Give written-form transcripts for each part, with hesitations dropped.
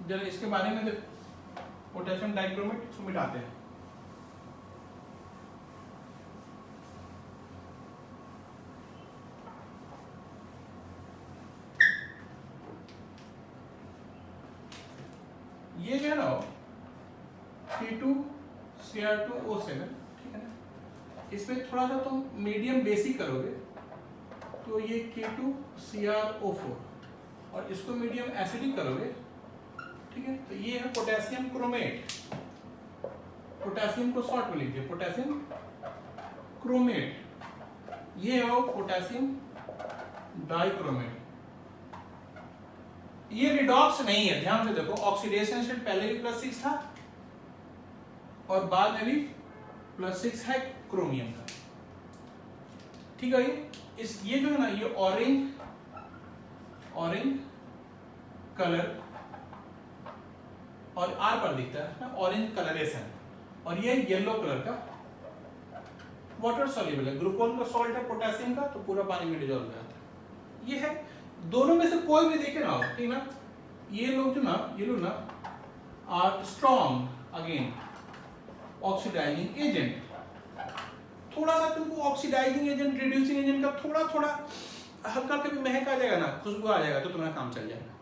जरा इसके बारे में देखो, पोटेशियम डाइक्रोमेट, इसको मिटाते हैं। ये जो है ना K2Cr2O7, ठीक है ना, इसमें थोड़ा सा तुम मीडियम बेसिक करोगे तो ये K2Cr4, और इसको मीडियम एसिडिक करोगे, ठीक है, तो ये है पोटेशियम क्रोमेट। पोटेशियम को शॉर्ट में लीजिए, पोटेशियम क्रोमेट। ये हो पोटेशियम डाइक्रोमेट। ये रिडॉक्स नहीं है, ध्यान से देखो, ऑक्सीडेशन स्टेट पहले भी +6 था और बाद में भी +6 है क्रोमियम का, ठीक है। ये जो है ना, ये ऑरेंज कलर और आर पर दिखता है ऑरेंज कलरेशन, और ये येलो कलर का वाटर सॉल्युबल है, ग्लूकोन का सॉल्ट है पोटेशियम का, तो पूरा पानी में डिजॉल्व हो जाता है। ये है, दोनों में से कोई भी देखे ना, ठीक ना, ये लोग ना are strong again oxidising agent. थोड़ा सा तुमको ऑक्सीडाइजिंग एजेंट, रिड्यूसिंग एजेंट का थोड़ा हल्का कभी महक आ जाएगा ना, खुशबू आ जाएगा, तो तुम्हारा काम चल जाएगा,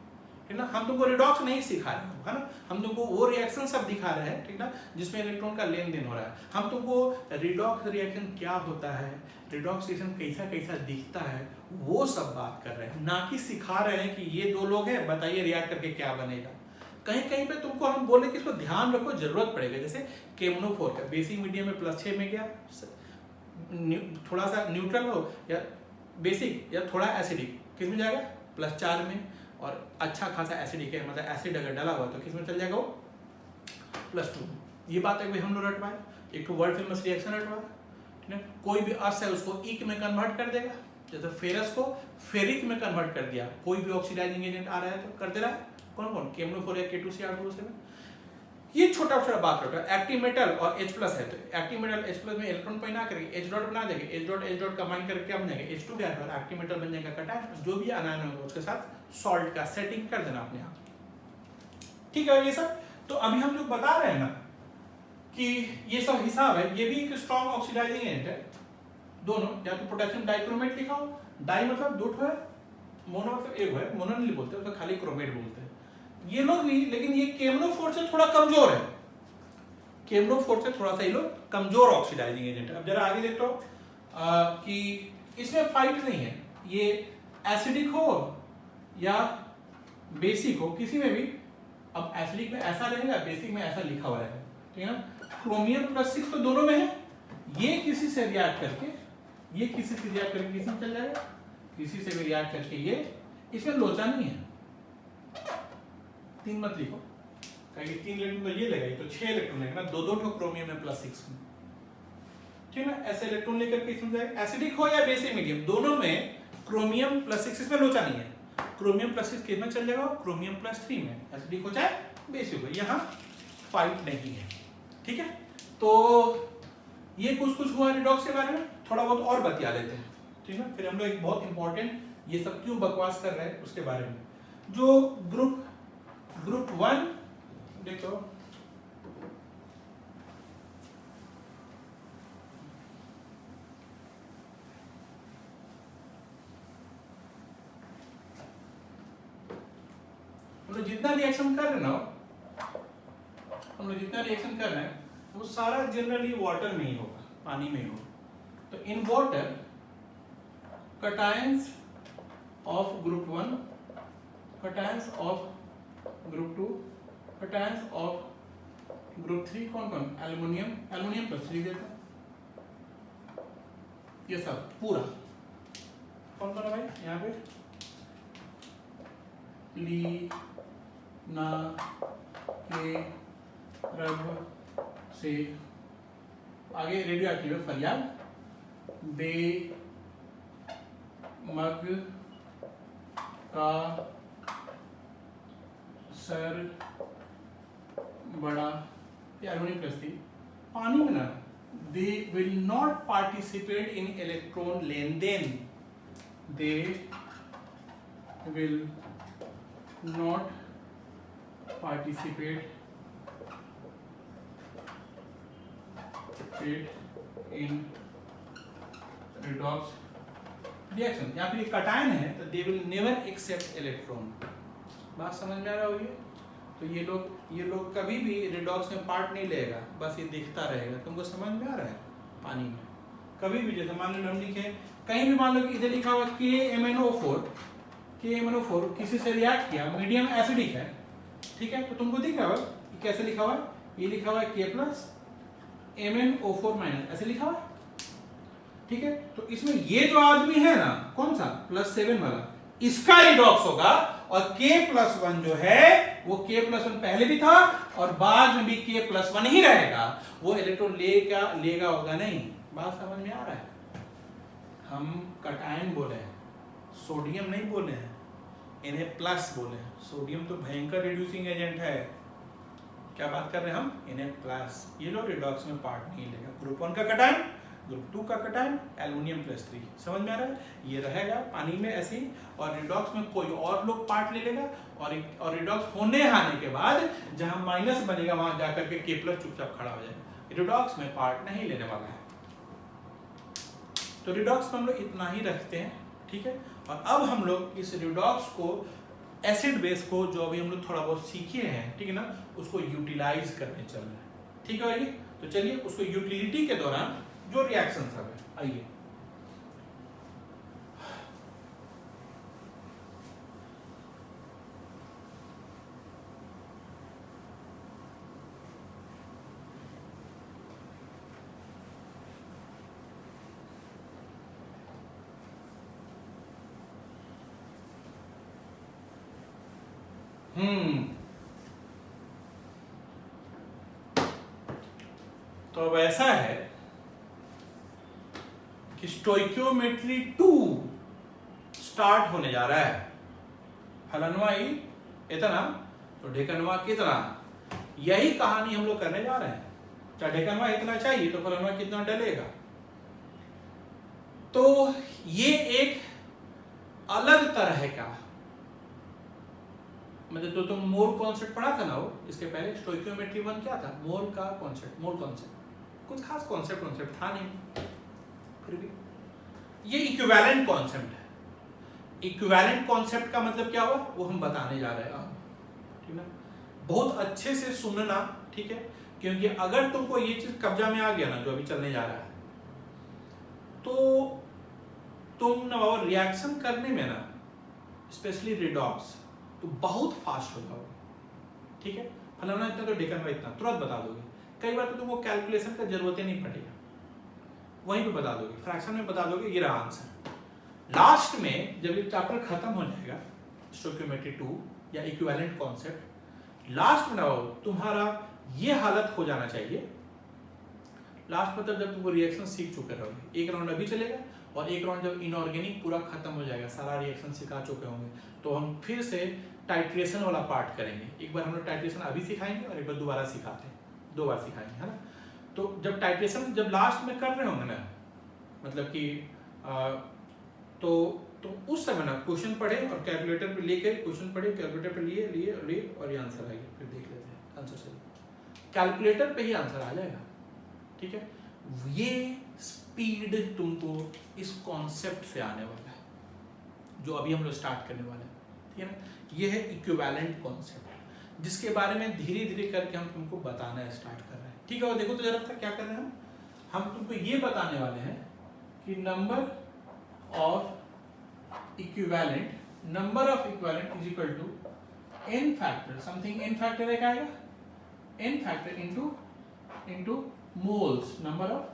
ठीक ना। हम तुमको रिडॉक्स नहीं सिखा रहे हैं, है ना, हम तुमको वो रिएक्शन सब दिखा रहे हैं, ठीक ना, जिसमें इलेक्ट्रॉन का लेन देन हो रहा है। हम तुमको रिडॉक्स रिएक्शन क्या होता है, रिडॉक्स रिएक्शन कैसा दिखता है, वो सब बात कर रहे हैं, ना कि सिखा रहे हैं कि ये दो लोग हैं, बताइए रिएक्ट करके क्या बनेगा। कहीं पे तुमको हम बोले कि इसको ध्यान रखो, जरूरत पड़ेगा। जैसे KMnO4 का बेसिक मीडियम में +6 में गया, थोड़ा सा न्यूट्रल हो या बेसिक या थोड़ा एसिडिक, किस में जाएगा, +4 में, और अच्छा खासा एसिडिक है, मतलब एसिड अगर डाला हुआ तो किस में चल जाएगा, वो +2 में। ये बात है, हम लोग रटवाए, एक तो वर्ल्ड फेमस रिएक्शन रटवाए, ठीक है। कोई भी अस है उसको ईक में कन्वर्ट कर देगा, जैसे फेरस को फेरिक में कन्वर्ट कर दिया, कोई भी ऑक्सीडाइजिंग एजेंट आ रहा है तो कर दे रहा है, कौन KMnO4 या K2Cr2O7। ये छोटा बात होता है। एक्टिव मेटल और H+ है, तो एक्टिव मेटल H+ में इलेक्ट्रॉन पैदा करेंगे, H डॉट बना देंगे, H डॉट कंबाइन करके क्या बनेगा, H2 गैस, और एक्टिव मेटल बन जाएगा कटायन। जो भी आयन होगा उसके साथ सॉल्ट का सेटिंग कर देना अपने आप, ठीक है। ये सब तो अभी हम जो बता रहे हैं ना कि ये सब हिसाब है, ये भी एक स्ट्रॉन्ग ऑक्सीडाइजिंग एजेंट है। दोनों, या तो पोटेशियम डाइक्रोमेट लिखाओ, डाई मतलब दो है, मोनो मतलब एक है, मोनो नहीं बोलते, उसको खाली क्रोमेट बोलते हैं ये लोग भी। लेकिन ये KMnO4 से थोड़ा कमजोर है, KMnO4 से थोड़ा सा ये लोग कमजोर ऑक्सीडाइजिंग एजेंट है। अब जरा आगे देखो कि इसमें फाइट नहीं है, ये एसिडिक हो या बेसिक हो, किसी में भी। अब एसिडिक में ऐसा रहेगा, बेसिक में ऐसा लिखा हुआ है, ठीक है ना। क्रोमियम +6 तो दोनों में है, ये किसी से रिएक्ट करके, ये किसी से रिएक्ट करके किसी में चल जाएगा, किसी से भी रिएक्ट करके ये, इसमें लोचा नहीं है। 3 मत लिखो, कहीं 3 इलेक्ट्रॉन तो ये लगेगा, तो 6 इलेक्ट्रॉन लगेगा ना, दो क्रोमियम में +6 में, ठीक है ना। ऐसे इलेक्ट्रॉन लेकर के इसमें जाएगा, एसिडिक हो या बेसिक मीडियम, दोनों में क्रोमियम +6, इसमें लोचा नहीं है। क्रोमियम +6 किस में चल जाएगा, क्रोमियम +3 में, एसिडिक हो चाहे बेसिक हो, यहाँ फाइट नहीं है, ठीक है। तो ये कुछ हुआ रिडॉक्स के बारे में, थोड़ा बहुत और बतिया लेते हैं, ठीक है। फिर हम लोग एक बहुत इंपॉर्टेंट, ये सब क्यों बकवास कर रहे हैं उसके बारे में। जो ग्रुप 1 देखो, हम लोग जितना रिएक्शन कर रहे हैं ना, हम लोग जितना रिएक्शन कर रहे हैं वो सारा जनरली वाटर में ही होगा, पानी में ही होगा। तो in water cations of group 1, cations of group 2, cations of group 3, कौन एल्युमिनियम +3 देता है। ये सब पूरा कौन है भाई, यहाँ पे ली ना के रब से आगे रेडियो एक्टिव फरियाद, बे मग का सर बड़ा, एल्युमिनियम +3। पानी में ना, they will not participate in electron लेन देन, they will not participate in redox reaction. या फिर कटायन है तो they will never accept electron. बात समझ में आ रहा होगी? तो ये लोग कभी भी रिडॉक्स में पार्ट नहीं लेगा, बस ये दिखता रहेगा। तुमको समझ में आ रहा है? पानी में कभी भी, जैसे मान लो हम लिखे कहीं भी, मान लो कि इधर लिखा हुआ KMnO4 किसी से रिएक्ट किया, मीडियम एसिडिक है, ठीक है, तो तुमको दिख रहा है कैसे लिखा हुआ है? ये लिखा हुआ है K+ MnO4- ऐसे लिखा हुआ है, ठीक है। तो इसमें ये जो आदमी है ना, कौन सा +7 वाला, इसका रिडॉक्स होगा, और K+1 जो है वो K+1 पहले भी था और बाद में भी K+1 ही रहेगा, वो इलेक्ट्रॉन लेगा होगा नहीं। बात समझ में आ रहा है? हम कटायन बोले हैं, सोडियम नहीं बोले हैं, Na+ बोले हैं। सोडियम तो भयंकर रिड्यूसिंग एजेंट है। क्या बात कर रहे हैं हम? Na+। ये लोग रिडॉक्स में पार्ट नहीं लेगा। ग्रुप 1 का कटायन, ग्रुप 2 का कटायन, एल्युमिनियम +3। समझ में आ रहा है? ये रहेगा पानी में ऐसे ही, और रिडॉक्स में कोई और लोग पार्ट ले लेगा, और रिडॉक्स होने आने के बाद जहां माइनस बनेगा वहां जाकर के K+ चुपचाप खड़ा हो जाएगा। रिडॉक्स में पार्ट नहीं लेने वाला है। तो रिडॉक्स में हम लोग इतना ही रखते हैं, ठीक है। और अब हम लोग इस रिडॉक्स को, एसिड बेस को, जो अभी हम लोग थोड़ा बहुत सीखे हैं, ठीक है ना, उसको यूटिलाइज करने चल रहे हैं, ठीक है भाई। तो चलिए उसको यूटिलिटी के दौरान जो रिएक्शन सब है, आइए। तो अब ऐसा है कि स्टोइकियोमेट्री 2 स्टार्ट होने जा रहा है। फलनवा ई इतना तो ढेकनवा कितना, यही कहानी हम लोग करने जा रहे हैं। क्या ढेकनवा इतना चाहिए तो फलनवा कितना डलेगा। तो ये एक अलग तरह का, मतलब तो तुम मोल कॉन्सेप्ट पढ़ा था ना वो, इसके पहले स्टोइकियोमेट्री 1 क्या था? मोल का कॉन्सेप्ट, मोल कॉन्सेप्ट, कुछ खास कॉन्सेप्ट था नहीं, फिर भी ये इक्विवेलेंट कॉन्सेप्ट है। इक्विवेलेंट कॉन्सेप्ट का मतलब क्या हुआ वो हम बताने जा रहे हैं अब, ठीक है। बहुत अच्छे से सुनना, ठीक है, क्योंकि अगर तुमको ये चीज कब्जा में आ गया ना, जो अभी चलने जा रहा है, तो तुम ना और रिएक्शन करने में ना, स्पेशली रिडॉक्स, तो बहुत फास्ट हो जाओगे, ठीक है। फलाना इतना तो ढेकनवा इतना, तुरंत बता दोगे। कई बार तो तुमको कैलकुलेशन का जरूरत ही नहीं पड़ेगा, वहीं पे बता दोगे, फ्रैक्शन में बता दोगे, ये रहा आंसर। लास्ट में जब ये चैप्टर खत्म हो जाएगा, स्टोइकियोमेट्री 2 या इक्विवेलेंट कॉन्सेप्ट, लास्ट में ना तुम्हारा ये हालत हो जाना चाहिए। लास्ट मतलब जब तुम रिएक्शन सीख चुके रहोगे, एक राउंड अभी चलेगा और एक राउंड जब इनऑर्गेनिक पूरा खत्म हो जाएगा, सारा रिएक्शन सिखा चुके होंगे, तो हम फिर से टाइट्रेशन वाला पार्ट करेंगे। एक बार हम लोग टाइट्रेशन अभी सिखाएंगे और एक बार दोबारा सिखाते हैं, 2 बार सिखाएंगे, है ना। तो जब टाइट्रेशन जब लास्ट में कर रहे होंगे ना, मतलब कि तो उस समय ना क्वेश्चन पढ़े और कैलकुलेटर पे लेके क्वेश्चन पढ़े, कैलकुलेटर पे लिए और ये आंसर आएगा, फिर देख लेते हैं आंसर सही। कैलकुलेटर पे ही आंसर आ जाएगा, ठीक है। ये स्पीड तुमको इस कॉन्सेप्ट से आने वाला है, जो अभी हम लोग स्टार्ट करने वाले हैं, ठीक है ना। ये है इक्विवेलेंट कॉन्सेप्ट, जिसके बारे में धीरे धीरे करके हम तुमको बताना स्टार्ट कर रहे हैं, ठीक है। और देखो तो जरा क्या कर रहे हैं हम तुमको ये बताने वाले हैं कि number of equivalent is equal to n factor, something n factor एक आएगा, n factor into moles, number of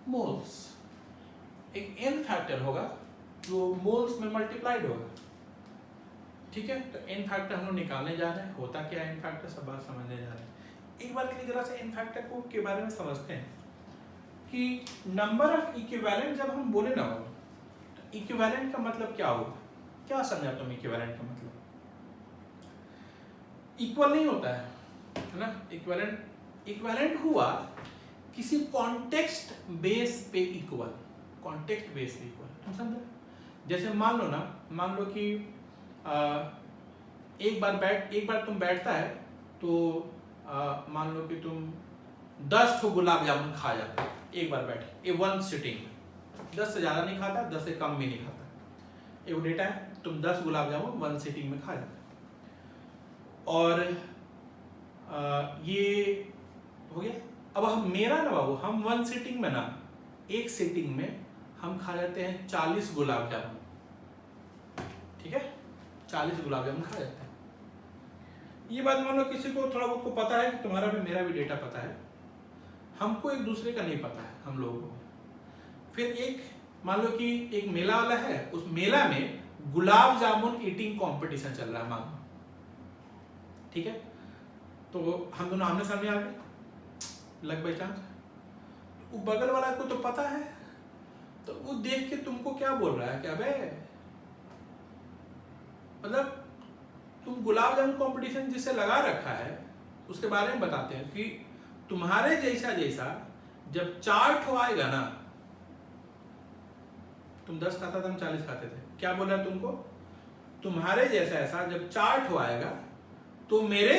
moles. एक n फैक्टर होगा जो मोल्स में मल्टीप्लाइड होगा, ठीक है। तो n फैक्टर हम लोग निकालने जा रहे हैं, होता क्या है n फैक्टर, सब बात समझने जा रहे हैं। एक बार के लिए जरा सा n फैक्टर को के बारे में समझते हैं कि नंबर ऑफ इक्विवेलेंट जब हम बोले ना, तो इक्विवेलेंट का मतलब क्या होगा, क्या समझा तुम इक्विवेलेंट का मतलब? इक्वल नहीं होता है ना। इक्विवेलेंट हुआ किसी कॉन्टेक्स्ट बेस पे इक्वल, कॉन्टेक्स्ट बेस पे इक्वल, तुम समझे। जैसे मान लो कि एक बार तुम बैठता है तो मान लो कि तुम 10 ठो गुलाब जामुन खा जाते हो एक बार बैठे, ए वन सिटिंग में। 10 से ज़्यादा नहीं खाता, 10 से कम भी नहीं खाता। एक डेटा है, तुम 10 गुलाब जामुन वन सिटिंग में खा जाते हो। और ये हो गया। अब हम मेरा ना बाबू, हम वन सिटिंग में ना, एक सिटिंग में हम खा जाते हैं 40 गुलाब जामुन, ठीक है, 40 गुलाब जामुन खा जाते हैं। ये बात मान लो किसी को थोड़ा बहुत को पता है कि तुम्हारा भी मेरा भी डेटा पता है, हमको एक दूसरे का नहीं पता है हम लोगों को। फिर एक मान लो कि एक मेला वाला है, उस मेला में गुलाब जामुन ईटिंग कंपटीशन चल रहा है मान लो, ठीक है, तो हम दोनों आमने सामने आ गए लग बाई चांस, वो बगल वाला को तो पता है, तो वो देख के तुमको क्या बोल रहा है कि अबे मतलब तुम गुलाब जामुन कंपटीशन जिससे लगा रखा है उसके बारे में बताते हैं कि तुम्हारे जैसा जब 4 ठो आएगा ना, तुम 10 खाता था, हम 40 खाते थे, क्या बोल रहा है तुमको, तुम्हारे जैसा ऐसा जब 4 ठो आएगा तो मेरे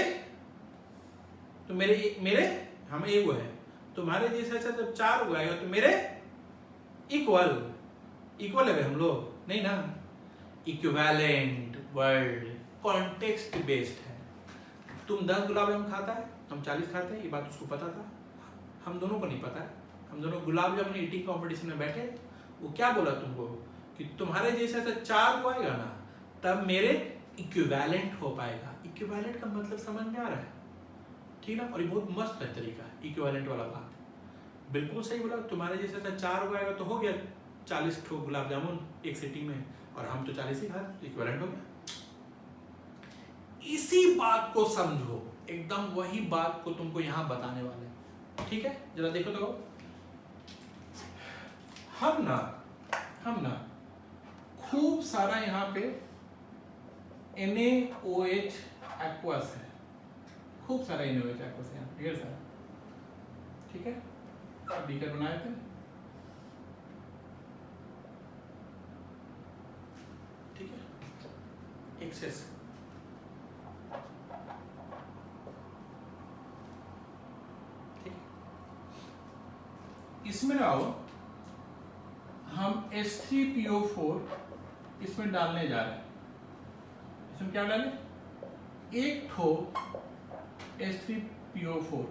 हम एगो है, तुम्हारे जैसा ऐसा जब 4 हो आएगा तो मेरे इक्वल है हम लोग नहीं ना, इक्विवेलेंट वर्ड कॉन्टेक्स्ट बेस्ड है। तुम 10 गुलाब जामुन खाता है, हम 40 खाते हैं, ये बात उसको पता था, हम दोनों को नहीं पता है। हम दोनों गुलाब जामुन ईटिंग कंपटीशन में बैठे, वो क्या बोला तुमको कि तुम्हारे जैसे ऐसा 4 को आएगा ना तब मेरे इक्विवेलेंट हो पाएगा। इक्विवेलेंट का मतलब समझ में आ रहा है, ठीक ना, और ये बहुत मस्त है तरीका इक्विवेलेंट वाला बात, बिल्कुल सही बोला। तुम्हारे जैसे ऐसा 4 को आएगा तो हो गया 40 ठो गुलाब जामुन एक सिटिंग में, और हम तो 40 ही खाते, इक्विवेलेंट हो गया। इसी बात को समझो, एकदम वही बात को तुमको यहां बताने वाले, ठीक है, जरा देखो तो हम ना खूब सारा यहाँ पे NaOH एक्वस है, खूब सारा NaOH एक्वस है, ढेर सारा, ठीक है, बीकर बनाए थे, ठीक है, एक्सेस, इसमें आओ हम H3PO4 इसमें डालने जा रहे हैं। इसमें क्या डालें, एक ठो H3PO4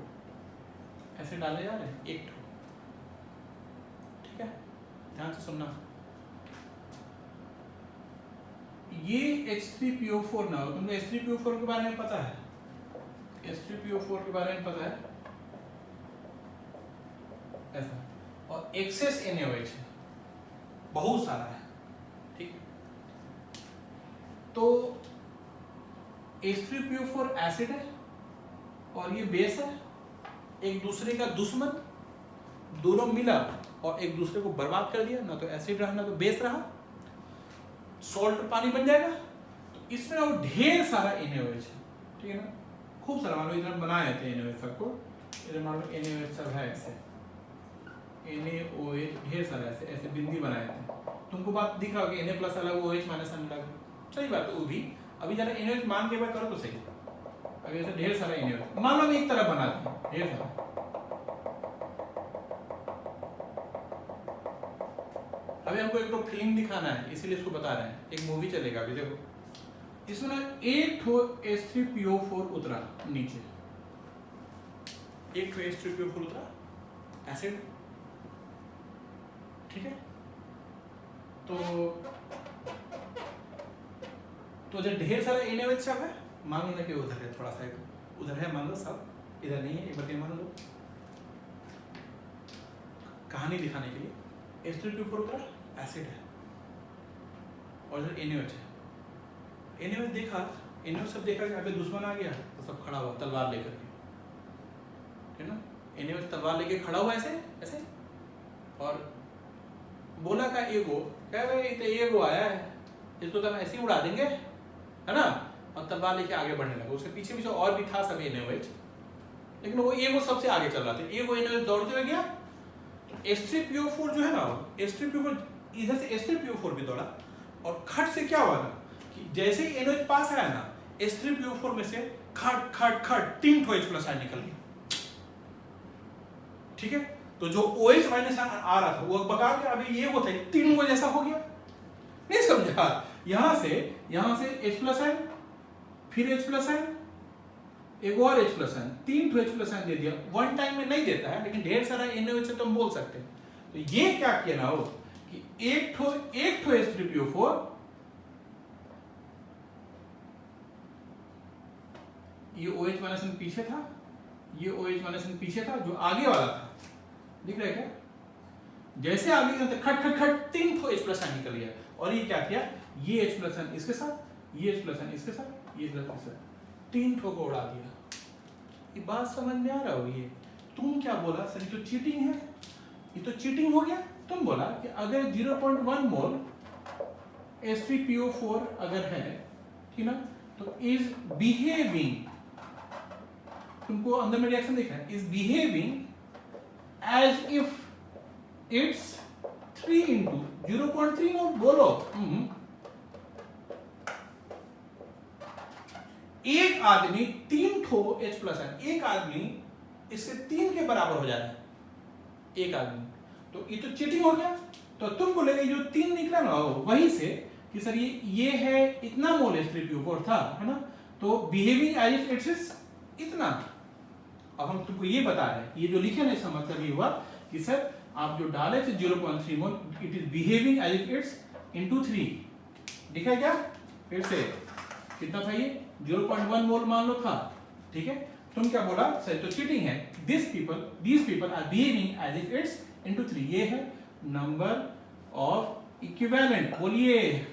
ऐसे डालने जा रहे हैं, एक ठो, ठीक है, ध्यान से सुनना। ये H3PO4 ना हो, तुमको H3PO4 के बारे में पता है, H3PO4 के बारे में पता है ऐसा, और एक्सेस NaOH है, बहुत सारा है, ठीक है। तो H3PO4 एसिड है और ये बेस है, एक दूसरे का दुश्मन, दोनों मिला और एक दूसरे को बर्बाद कर दिया, ना तो एसिड रहा ना तो बेस रहा, सॉल्ट पानी बन जाएगा। तो इसमें वो ढेर सारा NaOH है, ठीक है ना, खूब सारा, मान लो इधर बनाए थे NaOH सबको, इधर मान लो NaOH सब है ऐसे, NaOH ढेर सारा ऐसे बिंदी बनाए थे, तुमको बात दिख रहा होगा Na प्लस अलग OH माइनस अलग, सही बात है, वो भी अभी जरा NaOH मान के बात करो तो सही। अभी ऐसे ढेर सारा NaOH मान लो एक तरफ बना दिया, ढेर सारा, अभी हमको एक तो फिल्म दिखाना है इसीलिए इसको बता रहे हैं, एक मूवी चलेगा अभी, देखो इसमें एक ठो H3PO4 उतरा नीचे, एक ठो H3PO4 उतरा एसिड, ठीक है, तो जब ढेर सारा NaOH सब है, मान लो ना कि उधर है थोड़ा सा, उधर है मान लो सब, इधर नहीं है, एक बार मान लो, कहानी दिखाने के लिए H3PO4 उतरा एसिड है और इधर NaOH है। NaOH देखा, NaOH सब देखा कि अबे दुश्मन आ गया, तो सब खड़ा हुआ तलवार लेकर के, है ना, NaOH तलवार लेके खड़ा हुआ ऐसे ऐसे, और बोला का एगो, कह भाई तो एगो आया है, इसको तो हम ऐसे ही उड़ा देंगे, है ना, और तलवार लेके आगे बढ़ने लगा। उसके पीछे पीछे और भी था सब NaOH, लेकिन वो एगो सबसे आगे चल रहा था, एगो NaOH दौड़ते हुए गया, तो H3PO4 जो है ना, H3PO4 इधर से H3PO4 भी दौड़ा, और खट से क्या हुआ ना कि जैसे ही NaOH पास आया ना, H3PO4 में से खट खट खट 3 ठो H प्लस आयन निकल गया। ठीक है, तो जो OH माइनस आ रहा था वो बका के अभी ये होता है 3 वो जैसा हो गया। नहीं समझा? यहां से H प्लस आयन, फिर H प्लस आयन, एक और H प्लस आयन, 3 ठो H प्लस आयन दे दिया। वन टाइम में नहीं देता है, लेकिन ढेर सारा NaOH से तुम बोल सकते हैं। तो ये क्या किया ना हो कि एक ठो H3PO4, ये OH माइनस पीछे था, ये OH माइनस पीछे था, जो आगे वाला था दिख रहा है क्या? जैसे आगे गए खट खट खट 3 ठो H प्लस आयन निकल गया। और ये क्या किया, ये H प्लस आयन इसके साथ, ये H प्लस आयन इसके साथ, ये H प्लस आयन इसके साथ, 3 ठो को उड़ा दिया। ये बात समझ में आ रहा हो? ये तुम क्या बोला सर, ये तो चीटिंग है, ये तो चीटिंग हो गया। तुम बोला कि अगर 0.1 मोल H3PO4 अगर है, ठीक ना, तो इज बिहेविंग, तुमको अंदर में रिएक्शन देखा है, is behaving as if it's 3 into 0.3 mole. बोलो एक आदमी 3 ठो H प्लस है, एक आदमी इसके 3 के बराबर हो जा रहा है, एक आदमी, तो ये तो चीटिंग हो गया। तो तुम बोलेगे जो 3 निकला ना वहीं से कि सर ये है इतना मोल H3PO4 था, है ना, तो behaving as if it's is इतना। अब हम तुमको ये बता रहे हैं, ये जो लिखे ना इसका मतलब ये हुआ कि सर आप जो डाले थे 0.3 mole, it is behaving as if it's into 3। दिखा है क्या? फिर से कितना था ये? 0.1 मोल मान लो था। ठीक है, तुम क्या बोला सर, तो चीटिंग है। these people are behaving as if it's into 3। ये है नंबर ऑफ इक्विवेलेंट। बोलिए,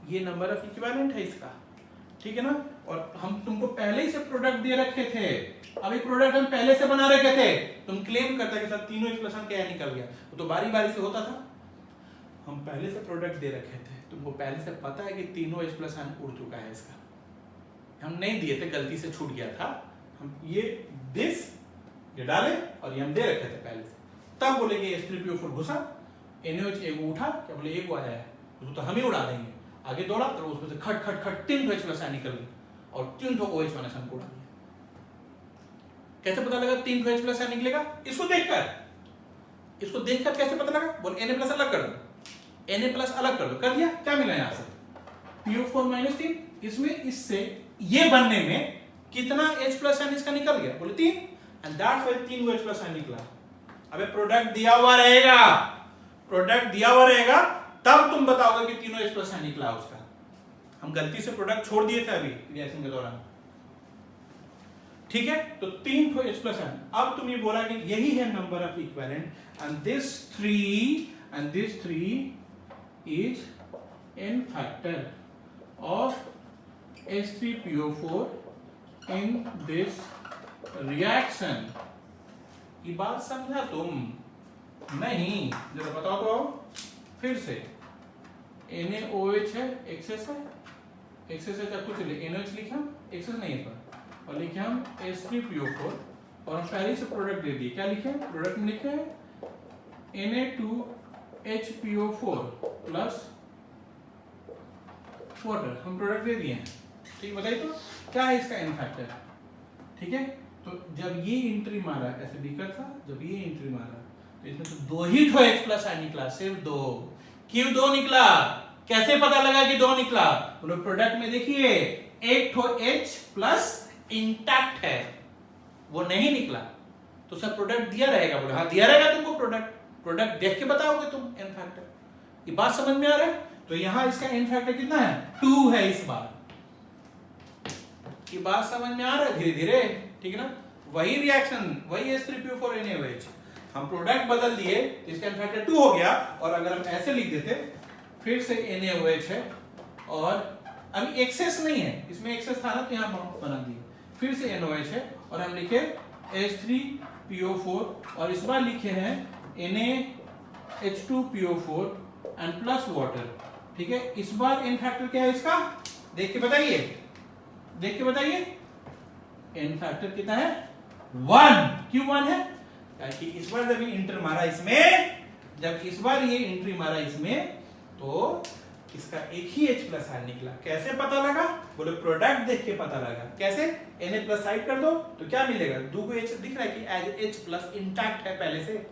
ये नंबर ऑफ इक्विवेलेंट है इसका, ठीक है ना। और हम तुमको पहले ही से प्रोडक्ट दे रखे थे, अभी प्रोडक्ट हम पहले से बना रखे थे। तुम क्लेम करता कि सर तीनों एक्सप्रेशन क्या निकल गया, तो बारी बारी से होता था। हम पहले से प्रोडक्ट दे रखे थे, तुमको पहले से पता है कि तीनों एक्सप्रेशन उड़ चुका है इसका। हम नहीं दिए थे, गलती से छूट गया था। हम ये डाले और ये हम दे रखे थे पहले से। तब बोलेंगे H3PO4 घुसा, NaOH एगो उठा, क्या बोले एगो आया है, तो हम ही उड़ा देंगे। आगे दौड़ा तो उसमें से खट खट खट 3 H प्लस निकल गई और 3 OH माइनस हमको उड़ा दिया। कैसे पता लगा 3 H प्लस निकलेगा? इसको देखकर कैसे पता लगा? बोल Na प्लस अलग कर दो, Na प्लस अलग कर दो, कर दिया। क्या मिला यहाँ से? PO4 minus 3। इसमें इससे ये बनने में कितना H प्लस इसका निकल गया? बोले 3, and that's why 3 H plus निकला। अबे प्रोडक्ट दिया हुआ रहेगा, तब तुम बताओगे कि तीनों H प्लस निकला उसका। हम गलती से प्रोडक्ट छोड़ दिए थे अभी रिएक्शन के दौरान, ठीक है। तो 3 H प्लस। अब तुम ये बोला कि यही है number of equivalent, and this 3 is n factor of H3PO4 in this reaction। ये बात समझा तुम? नहीं, जरा बताओ तो फिर से। NaOH है, एक्सेस है, क्या कुछ NaOH लिखा, एक्सेस नहीं है और लिखे हम H3PO4 और हम पहले से प्रोडक्ट दे दिए। क्या लिखे? प्रोडक्ट में लिखे हैं Na2HPO4 प्लस वाटर, हम प्रोडक्ट दे दिए हैं। ठीक, बताइए तो क्या है इसका n फैक्टर? ठीक है, तो जब ये एंट्री मारा, ऐसे दिखा था, जब ये एंट्री मारा तो इसमें तो 2 ही ठो H प्लस निकला, सिर्फ 2। क्यों 2 निकला? कैसे पता लगा कि 2 निकला? तो प्रोडक्ट में देखिए एक ठो H प्लस इंटैक्ट है, वो नहीं निकला, तो सर प्रोडक्ट दिया रहेगा। बोले हाँ दिया रहेगा तुमको, प्रोडक्ट देख के बताओगे तुम n फैक्टर। ये बात समझ में आ रहा है? तो यहां इसका n फैक्टर कितना है? 2 है इस बार। ये बात समझ में आ रहा है धीरे धीरे, ठीक है ना। वही रिएक्शन, वही H3PO4 NaOH, हम प्रोडक्ट बदल दिए, इसका n फैक्टर 2 हो गया। और अगर हम ऐसे लिख देते, फिर से NaOH है और अभी एक्सेस नहीं है, इसमें एक्सेस था ना तो यहां बना दिए, फिर से NaOH है और हम लिखे H3PO4 और इस बार लिखे हैं NaH2PO4 एंड प्लस वाटर। ठीक है, इस बार n फैक्टर क्या है इसका? देख के बताइए, n फैक्टर कितना है? 1। क्यों 1 है? क्योंकि इस बार जब ये इंटर मारा इसमें, तो इसका एक ही H प्लस आयन निकला। कैसे पता लगा? बोले प्रोडक्ट देख के पता लगा। कैसे? Na प्लस साइड कर दो तो क्या मिलेगा? दो को H दिख रहा है कि एज H प्लस इंटैक्ट है पहले से,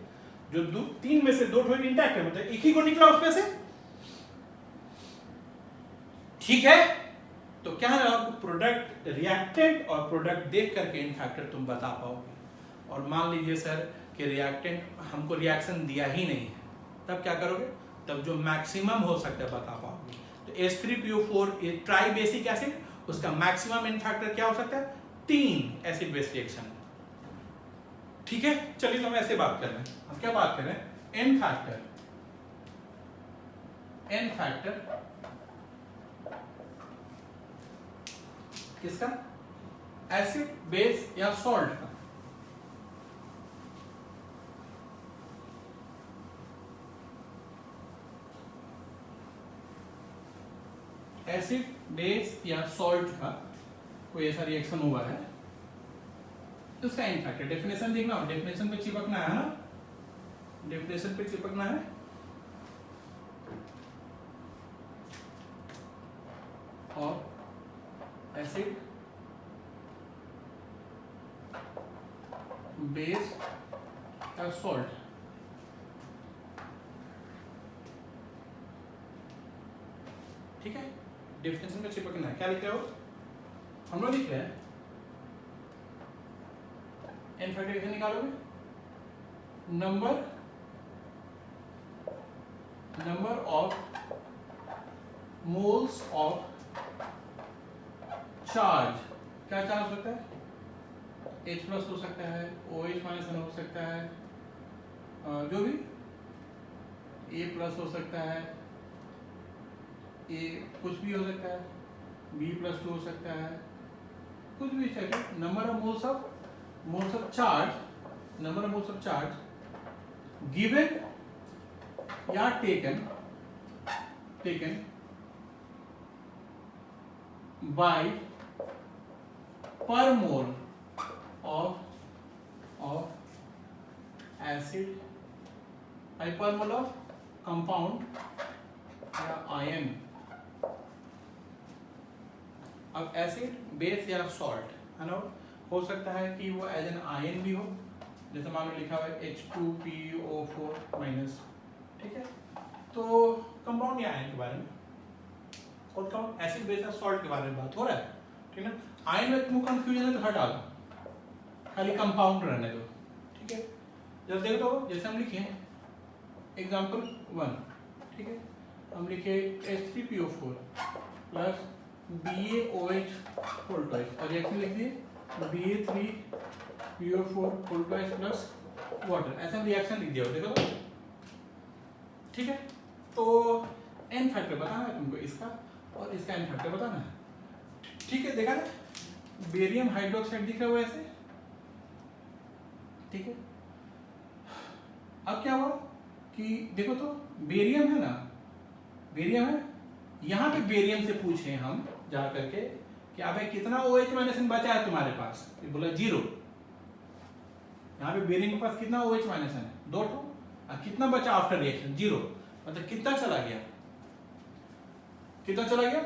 जो दो तीन में से दो ठो इंटैक्ट है, मतलब एक ही को निकला उसमें से। ठीक है, तो क्या है आपको प्रोडक्ट, रिएक्टेंट और प्रोडक्ट देख करके इन फैक्टर तुम बता पाओगे। और मान लीजिए सर कि रिएक्टेंट हमको रिएक्शन दिया ही नहीं है, तब क्या करोगे? तब जो मैक्सिमम हो सकता है बता पाओगे। तो H3PO4 ट्राई बेसिक एसिड, उसका मैक्सिमम इन फैक्टर क्या हो सकता है? 3 एसिड बेस रिएक्शन। ठीक है, चलिए तो हम ऐसे बात कर रहे हैं। हम क्या बात कर रहे हैं? एन फैक्टर, एन फैक्टर किसका? एसिड बेस या सॉल्ट का। एसिड बेस या सॉल्ट का कोई ऐसा रिएक्शन हुआ है तो उसका एन फैक्टर। डेफिनेशन देखना हो, डेफिनेशन पे चिपकना है ना, डेफिनेशन पे चिपकना है। और एसिड बेस या सॉल्ट, ठीक है, डेफिनेशन पे चिपकना है। क्या लिख रहे हो? हम लोग लिख रहे हैं एन फैक्टर कैसे निकालोगे? Number of moles of charge. क्या चार्ज होता है? H प्लस हो सकता है, OH माइनस हो सकता है, जो भी A प्लस हो सकता है, A कुछ भी हो सकता है, B प्लस 2 हो सकता है, कुछ भी चाहिए। Number of moles of charge, number of moles of charge given या टेकन बाय पर मोल of acid, by per mole of compound या आयन। अब एसिड बेस या सॉल्ट है ना, हो सकता है कि वो एज एन आयन भी हो, जैसे मान लो लिखा हुआ है H2PO4 माइनस। ठीक है, तो कंपाउंड या आयन के बारे में, और कंपाउंड एसिड बेस या सॉल्ट के बारे में बात हो रहा है। ठीक है, आयन में तुम कंफ्यूजन है तो हटा दो, खाली कंपाउंड रहने दो। ठीक है, जब देखो जैसे हम लिखे एग्जाम्पल 1, ठीक है, हम लिखे H3PO4 plus BaOH whole twice, और रिएक्शन लिख दिए Ba3PO4 whole twice plus water. ऐसा हम रिएक्शन लिख दिया, देखो तो। ठीक है, तो एन फैक्टर बताना है तुमको इसका, और इसका एन फैक्टर बताना है। ठीक है, देखा ना, बेरियम हाइड्रोक्साइड दिख रहा है ऐसे। ठीक है, अब क्या हुआ कि देखो तो बेरियम है ना, बेरियम है, यहां पे बेरियम से पूछे हम जा करके कि अबे कितना OH माइनस बचा है तुम्हारे पास? बोला 0। यहाँ पे बेरियम के पास कितना OH माइनस है? 2 ठो। कितना बचा आफ्टर रिएक्शन? 0। मतलब कितना चला गया? कितना चला गया?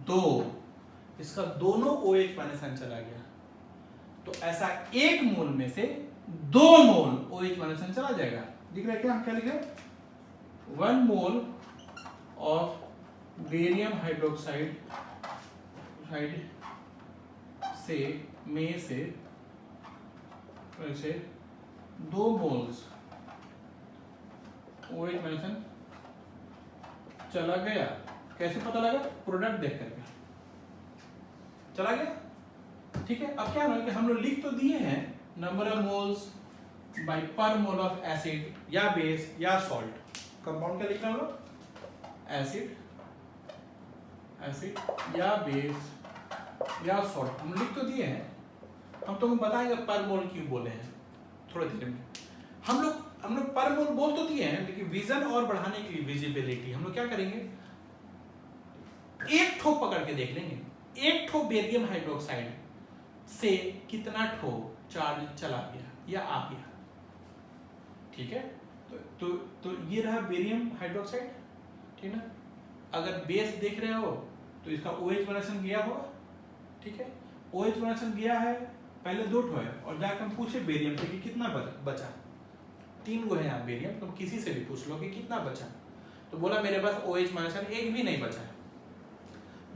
2। इसका दोनों OH माइनस चला गया। तो ऐसा 1 मोल में से 2 मोल OH माइनस चला जाएगा। दिख रहा है क्या? हम क्या लिख रहे हैं? 1 मोल ऑफ बेरियम हाइड्रोक्साइड से में से 2 मोल्स OH माइनस चला गया। कैसे पता लगा? प्रोडक्ट देख करके चला गया। ठीक है, अब क्या है कि हम लोग लिख तो दिए हैं नंबर ऑफ मोल्स बाय पर मोल ऑफ एसिड या बेस या सॉल्ट। कंपाउंड क्या लिखना होगा? एसिड या बेस या सॉल्ट हम लिख तो दिए हैं। हम तुमको बताएंगे पर मोल क्यों बोले हैं थोड़ी देर में। हम लोग पर मोल बोल तो दिए हैं, लेकिन विजन और बढ़ाने के लिए, विजिबिलिटी, हम लोग क्या करेंगे? एक ठो पकड़ के देख लेंगे, एक ठो बेरियम हाइड्रोक्साइड से कितना ठो चार्ज चला गया या आ गया। ठीक है, तो ये रहा बेरियम हाइड्रोक्साइड, ठीक ना। अगर बेस देख रहे हो तो इसका OH डोनेशन गया होगा, ठीक है, OH डोनेशन गया है, पहले 2 ठो है, और जाकर हम पूछे बेरियम से कि कितना बचा, 3 गो है यहाँ बेरियम, तुम किसी से भी पूछ लो कि कितना बचा, तो बोला मेरे पास OH डोनेशन एक भी नहीं बचा है,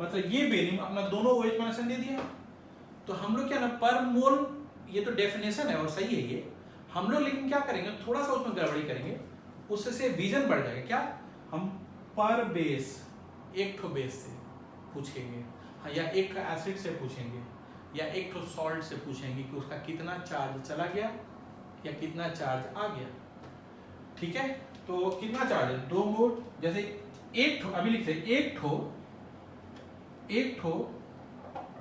मतलब ये बेरियम अपना दोनों OH डोनेशन दे दिया। तो हम लोग क्या ना पर मोल, ये तो डेफिनेशन है और सही है ये, हम लोग लेकिन क्या करेंगे, थोड़ा सा उसमें गड़बड़ी करेंगे, उससे विजन बढ़ जाएगा। क्या हम पर बेस एक ठो बेस से पूछेंगे, हाँ, या एक एसिड से पूछेंगे, या एक ठो सॉल्ट से पूछेंगे कि उसका कितना चार्ज चला गया या कितना चार्ज आ गया, ठीक है। तो कितना चार्ज है, 2 मोल, जैसे एक ठो अभी लिखते हैं, एक ठो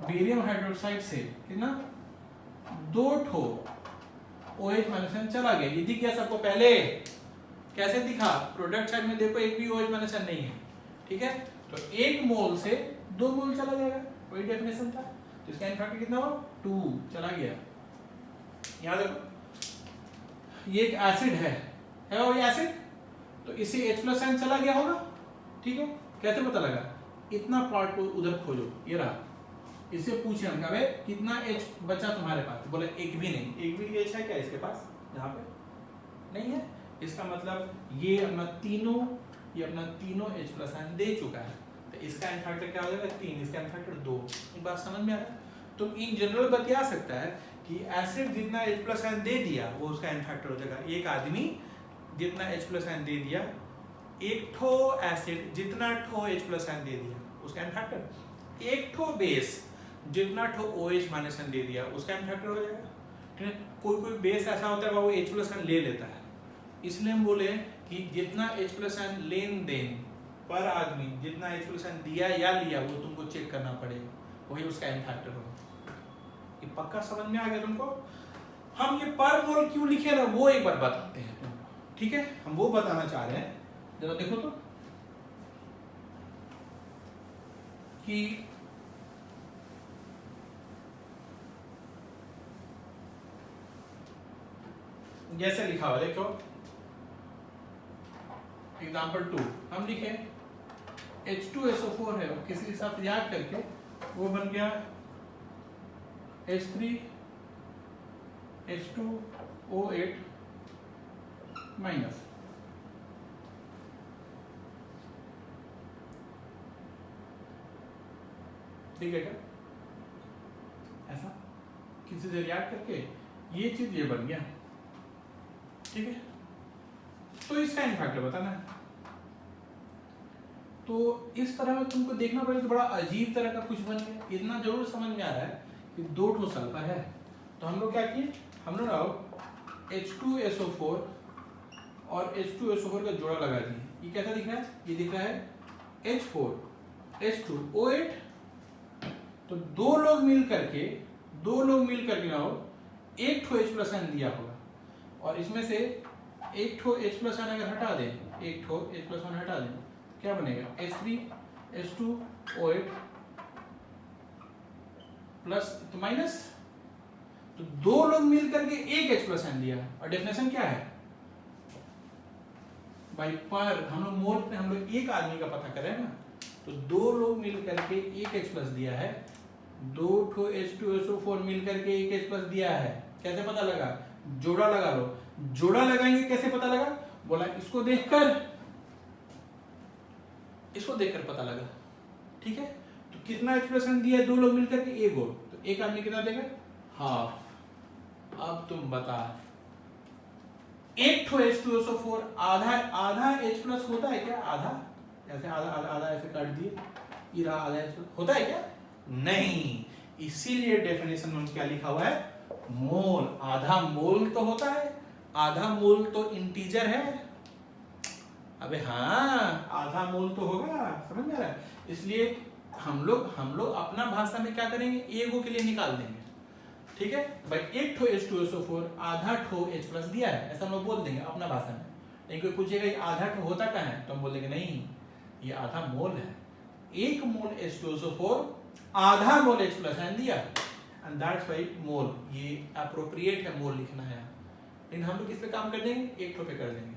बेरियम हाइड्रोक्साइड से कितना 2 ठो OH माइनस चला गया, ये दिख गया सबको पहले, कैसे दिखा, प्रोडक्ट साइड में देखो एक भी OH माइनस नहीं है, ठीक है, तो 1 मोल से 2 मोल चला जाएगा, वही डेफिनेशन था, तो इसका इनफैक्ट कितना हो 2 चला गया। यहाँ देखो ये एक एसिड है वो ये एसिड, तो इसे H+ चला गया होगा, ठीक है, कैसे पता लगा, इतना पार्ट को उधर खोजो, ये रहा, इससे पूछे हम कहे कितना H बचा तुम्हारे पास, बोले एक भी नहीं, एक भी H है क्या इसके पास, यहाँ पे नहीं है, इसका मतलब ये अपना तीनों H+ दे चुका है, तो इसका एन फैक्टर क्या हो जाएगा 3, इसका एन फैक्टर 2। एक बात समझ में आ रहा है, तो इन जनरल बता सकता है कि एसिड जितना H+ दे दिया वो उसका एन फैक्टर हो जाएगा, एक आदमी जितना H+ दे दिया, एक ठो एसिड जितना ठो H+ दे दिया उसका एन फैक्टर, एक ठो बेस जितना ठो OH माइनस दे दिया उसका एन फैक्टर हो जाएगा, ठीक है। कोई बेस ऐसा होता है वो H+ ले लेता है, इसलिए हम बोले कि जितना H+ लेन देन पर आदमी जितना H+ दिया या लिया वो तुमको चेक करना पड़ेगा, वही उसका एन फैक्टर होगा। ये पक्का समझ में आ गया तुमको। हम ये पर मोल क्यों लिखे ना वो एक बार बताते हैं तुमको, ठीक है, हम वो बताना चाह रहे हैं, जरा देखो तो कि जैसे लिखा हुआ देखो, एग्जाम्पल 2 हम लिखे H2SO4 है, किसी के साथ याद करके वो बन गया H3H2O8 माइनस, ठीक है क्या, ऐसा किसी से याद करके ये चीज ये बन गया, ठीक है। तो इसका इन फैक्टर बताना है, तो इस तरह में तुमको देखना पड़ेगा, तो बड़ा अजीब तरह का कुछ बन गया। इतना जरूर समझ में आ रहा है कि 2 ठो सल्फर है, तो हम लोग क्या किए, हम लोग H2SO4 और H2SO4 का जोड़ा लगा दिए, ये कैसा दिख रहा है, ये दिख रहा है H4H2O8, तो 2 लोग मिल करके ना एक ठो H+ दिया होगा, और इसमें से एक ठो H+ अगर हटा दें, एक ठो H+ हटा दें, क्या बनेगा H3H2O8 प्लस तो माइनस, तो 2 लोग मिल करके एक H+ दिया, और डेफिनेशन क्या है भाई, पर हम लोग मोल पे हम लोग एक आदमी का पता करें ना, तो 2 लोग मिल करके एक H+ दिया है, 2 ठो H2SO4 मिल करके एक H+ दिया है, कैसे पता लगा, जोड़ा लगा लो, जोड़ा लगाएंगे कैसे पता लगा, बोला इसको देखकर पता लगा, ठीक है। तो कितना H+ दिया है 2 लोग मिलकर के, एक और, तो एक आदमी कितना देगा, हाफ। अब तुम बता, एक ठो H2SO4 आधा H+ होता है क्या, आधा ऐसे आधा ऐसे काट दिए, ये रहा आधा H+ होता है क्या, नहीं, इसीलिए डेफिनेशन में क्या लिखा हुआ है, मोल, आधा मोल तो होता है, आधा मोल तो इंटीजर है, अबे हाँ आधा मोल तो होगा, समझ में आ रहा है, इसलिए हम लोग अपना भाषा में क्या करेंगे, एगो के लिए निकाल देंगे, ठीक है भाई, एक ठो H2SO4 आधा ठो H+ दिया है, ऐसा हम लोग बोल देंगे अपना भाषा में। लेकिन कोई पूछेगा ये आधा ठो होता क्या है, तो हम बोल देंगे नहीं, ये आधा मोल है, 1 मोल H2SO4 आधा मोल H+ दिया, एंड दैट्स व्हाई मोल, ये एप्रोप्रिएट है मोल लिखना है, लेकिन हम लोग किस पे काम कर देंगे, एक ठो पे कर देंगे,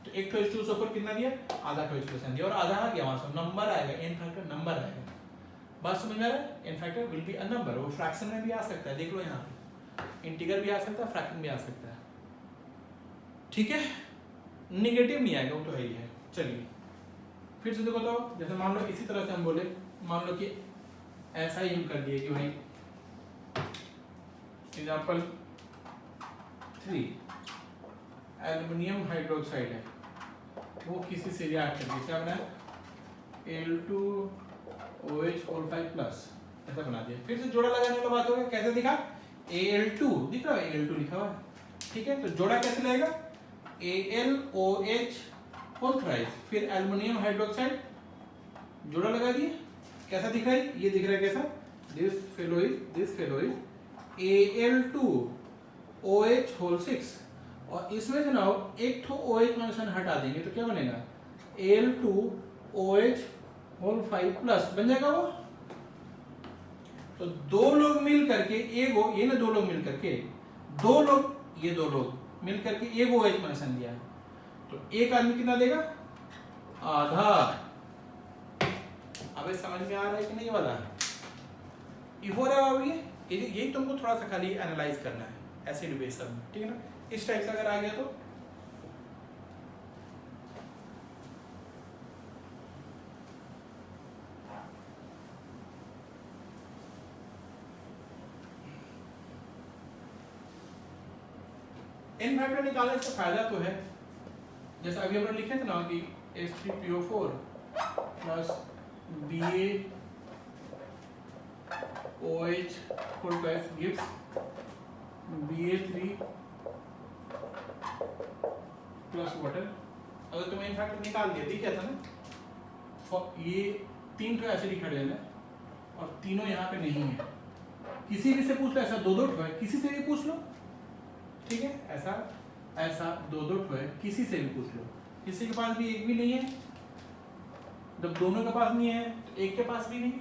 तो एक तो H2 से ऊपर कितना दिया, आधा तो H+n दिया, और आधा आ गया वहां से नंबर आएगा, n फैक्टर नंबर आएगा। बात समझ में आ रहा है? n factor will be a number, वो फ्रैक्शन में भी आ सकता है, देख लो यहाँ पे इंटीगर भी आ सकता है, फ्रैक्शन भी आ सकता है, ठीक है, नेगेटिव नहीं आएगा, वो तो है ही है। चलिए फिर से देखो, तो जैसे मान लो इसी तरह से हम बोले, मान लो कि ऐसा ही हम कर दिए कि भाई एग्जाम्पल 3 एल्युमिनियम हाइड्रोक्साइड है, वो किसी से रिएक्ट कर दिया, क्या बना Al2OH+, ऐसा बना दिया। फिर से जोड़ा लगाने वाला बात होगा, कैसे दिखा, Al2 दिख रहा है, Al2 लिखा हुआ है, ठीक है, तो जोड़ा कैसे लगेगा, AlOH फिर एल्युमिनियम हाइड्रोक्साइड, जोड़ा लगा दिए, कैसा दिख रहा है, ये दिख रहा है कैसा, दिस फेलो इज Al2OH6, और इसमें से ना एक तो OH- हटा देंगे तो क्या बनेगा, Al2OH5+ बन जाएगा वो। तो दो लोग मिल करके ये ना, दो लोग मिल करके दो लोग मिल करके एक OH- दिया है, तो एक आदमी कितना देगा, आधा। अबे समझ में आ रहा है कि नहीं वाला, ये हो रहा है, यही तुमको थोड़ा सा खाली एनालाइज करना है एसिड बेस में, ठीक है ना। इस टाइप से अगर आ गया तो n फैक्टर निकालने से फायदा तो है, जैसे अभी हमने लिखे थे ना कि H3PO4 plus BaOH gives Ba3 plus water. अगर तुम्हें n फैक्टर निकाल दिया, दिख गया था ना, ये 3 तो ऐसे लिखा है और तीनों यहाँ पे नहीं है, किसी भी से पूछ लो, ऐसा 2-2 है, किसी से भी पूछ लो, ठीक है, ऐसा 2-2 है, किसी से भी पूछ लो, किसी के पास भी एक भी नहीं है, जब दोनों के पास नहीं है तो एक के पास भी नहीं है,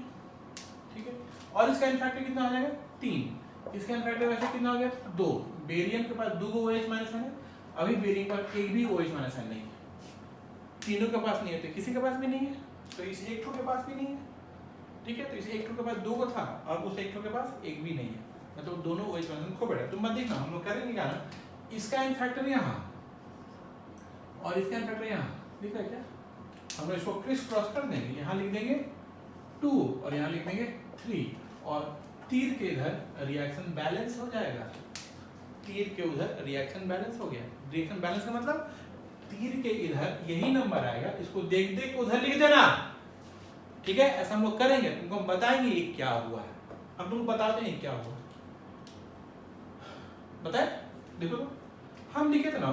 ठीक है। और इसका n फैक्टर कितना आ जाएगा, 3, इसका n फैक्टर वैसे कितना हो गया, 2। बेरियम के पास 2 OH- है, अभी बेरियम का एक भी OH- नहीं है, तीनों के पास नहीं है, तो किसी के पास भी नहीं है, तो इस एक के पास भी नहीं है, ठीक है, तो इस एक के पास 2 को था और उस एक के पास एक भी नहीं है, मतलब दोनों OH- खो बैठा। तुम मत देखना, हम लोग करेंगे क्या ना, इसका n फैक्टर यहाँ और इसका n फैक्टर यहाँ, दिख रहा है क्या, हम लोग इसको क्रिस क्रॉस कर देंगे, यहाँ लिख देंगे 2 और यहाँ लिख देंगे 3, और तीर के इधर रिएक्शन बैलेंस हो जाएगा, तीर के उधर रिएक्शन बैलेंस हो गया। रिएक्शन बैलेंस का मतलब तीर के इधर यही नंबर आएगा, इसको देख देख उधर लिख देना, ठीक है, ऐसा हम लोग करेंगे, तुमको हम बताएंगे ये क्या हुआ है। हम तुमको बताते हैं क्या हुआ, बताए, देखो तो हम लिखे थे ना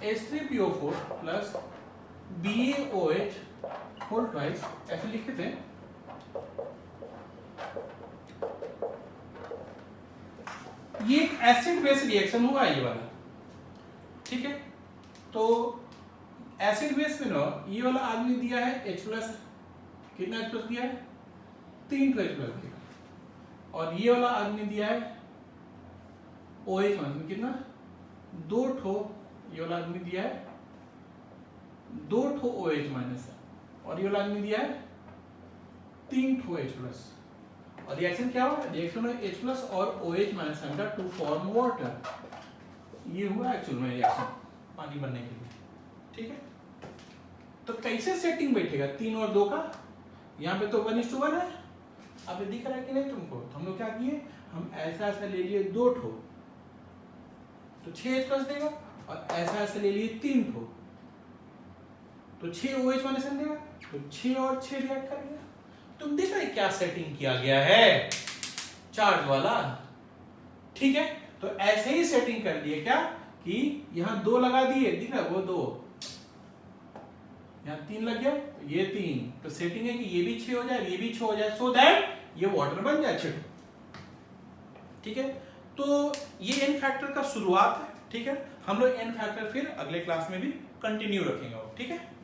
H3PO4 plus BaOH whole twice, ऐसे लिखे थे, ये एक एसिड बेस रिएक्शन हुआ ये वाला, ठीक है। तो एसिड बेस में ना ये वाला आदमी दिया है H+, कितना H+ दिया है, 3 H+ दिया, और ये वाला आदमी दिया है OH- कितना, 2 ठो, ये वाला आदमी दिया है 2 ठो OH- और ये वाला आदमी दिया है 3 ठो H+, और रिएक्शन क्या हुआ, रिएक्शन है H+ और OH- टू फॉर्म वाटर, ये हुआ एक्चुअल में रिएक्शन पानी बनने के लिए, ठीक है। तो कैसे सेटिंग बैठेगा 3 और 2 का, यहाँ पे तो 1:1 है, अब ये दिख रहा है कि नहीं तुमको, तो हम लोग क्या किए, हम ऐसा ऐसा ले लिए 2 ठो, तो 6 H+ देगा, और ऐसा ऐसा ले लिए 3 ठो, तो 6 OH- देगा, तो 6 और 6 रिएक्ट करेंगे। तुम देख रहे क्या सेटिंग किया गया है चार्ज वाला, ठीक है। तो ऐसे ही सेटिंग कर दिए क्या, कि यहाँ 2 लगा दिए, दिख रहा है वो 2, यहाँ 3 लग गया, ये 3, तो सेटिंग है कि ये भी 6 हो जाए, ये भी 6 हो जाए, सो दैट ये वाटर बन जाए 6, ठीक है। तो ये n फैक्टर का शुरुआत है, ठीक है। हम लोग n फैक्टर फिर अगले क्लास में भी कंटिन्यू रखेंगे, ठीक है।